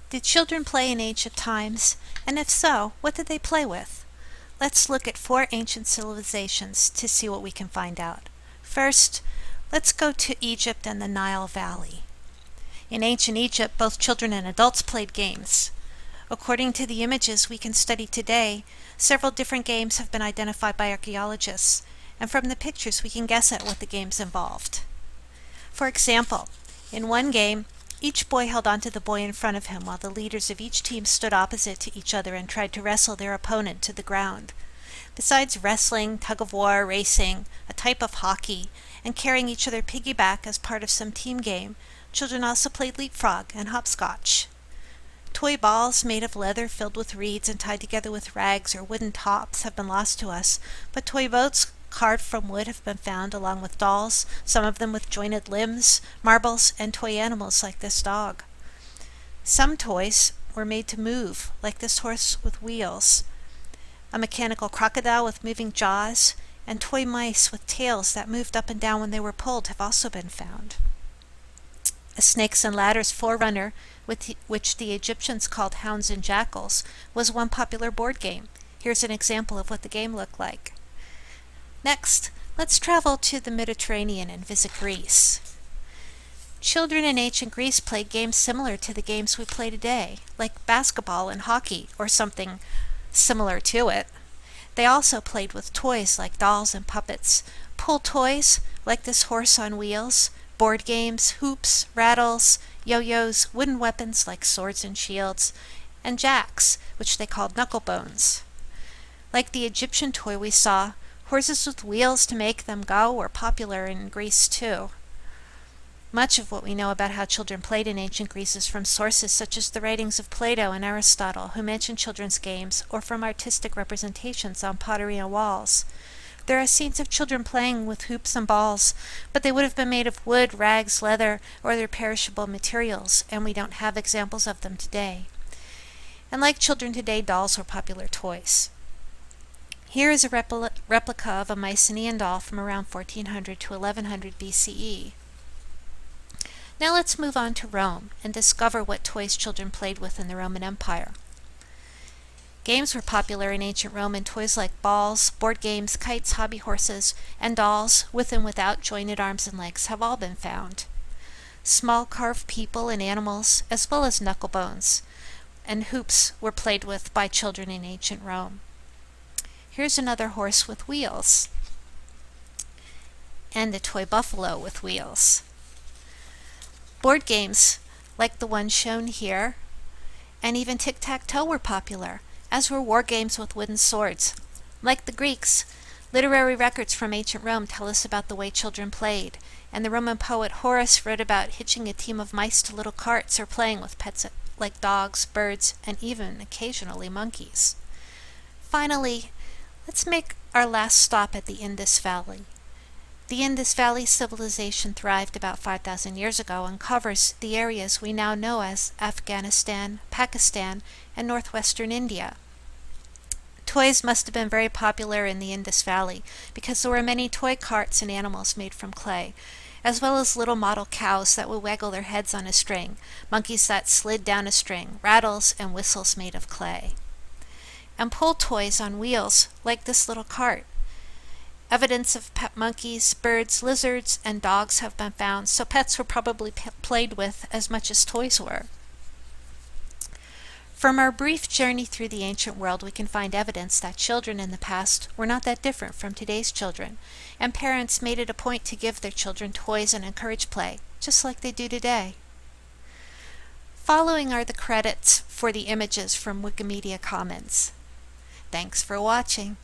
Did children play in ancient times? And if so, what did they play with? Let's look at 4 ancient civilizations to see what we can find out. First, let's go to Egypt and the Nile Valley. In ancient Egypt, both children and adults played games. According to the images we can study today, several different games have been identified by archaeologists, and from the pictures we can guess at what the games involved. For example, in one game, each boy held onto the boy in front of him while the leaders of each team stood opposite to each other and tried to wrestle their opponent to the ground. Besides wrestling, tug-of-war, racing, a type of hockey, and carrying each other piggyback as part of some team game, children also played leapfrog and hopscotch. Toy balls made of leather filled with reeds and tied together with rags or wooden tops have been lost to us, but toy boats carved from wood have been found, along with dolls, some of them with jointed limbs, marbles, and toy animals like this dog. Some toys were made to move, like this horse with wheels, a mechanical crocodile with moving jaws, and toy mice with tails that moved up and down when they were pulled have also been found. A snakes and ladders forerunner, which the Egyptians called hounds and jackals, was one popular board game. Here's an example of what the game looked like. Next, let's travel to the Mediterranean and visit Greece. Children in ancient Greece played games similar to the games we play today, like basketball and hockey, or something similar to it. They also played with toys like dolls and puppets, pull toys like this horse on wheels, board games, hoops, rattles, yo-yos, wooden weapons like swords and shields, and jacks, which they called knucklebones. Like the Egyptian toy we saw, horses with wheels to make them go were popular in Greece too. Much of what we know about how children played in ancient Greece is from sources such as the writings of Plato and Aristotle, who mention children's games, or from artistic representations on pottery and walls. There are scenes of children playing with hoops and balls, but they would have been made of wood, rags, leather, or other perishable materials, and we don't have examples of them today. And like children today, dolls were popular toys. Here is a replica of a Mycenaean doll from around 1400 to 1100 BCE. Now let's move on to Rome and discover what toys children played with in the Roman Empire. Games were popular in ancient Rome, and toys like balls, board games, kites, hobby horses, and dolls, with and without jointed arms and legs, have all been found. Small carved people and animals, as well as knucklebones, and hoops were played with by children in ancient Rome. Here's another horse with wheels, and a toy buffalo with wheels. Board games, like the one shown here, and even tic-tac-toe were popular, as were war games with wooden swords. Like the Greeks, literary records from ancient Rome tell us about the way children played, and the Roman poet Horace wrote about hitching a team of mice to little carts or playing with pets like dogs, birds, and even occasionally monkeys. Finally, let's make our last stop at the Indus Valley. The Indus Valley civilization thrived about 5,000 years ago and covers the areas we now know as Afghanistan, Pakistan, and northwestern India. Toys must have been very popular in the Indus Valley because there were many toy carts and animals made from clay, as well as little model cows that would waggle their heads on a string, monkeys that slid down a string, rattles, and whistles made of clay. And pull toys on wheels like this little cart. Evidence of pet monkeys, birds, lizards, and dogs have been found, so pets were probably played with as much as toys were. From our brief journey through the ancient world, we can find evidence that children in the past were not that different from today's children, and parents made it a point to give their children toys and encourage play, just like they do today. Following are the credits for the images from Wikimedia Commons. Thanks for watching.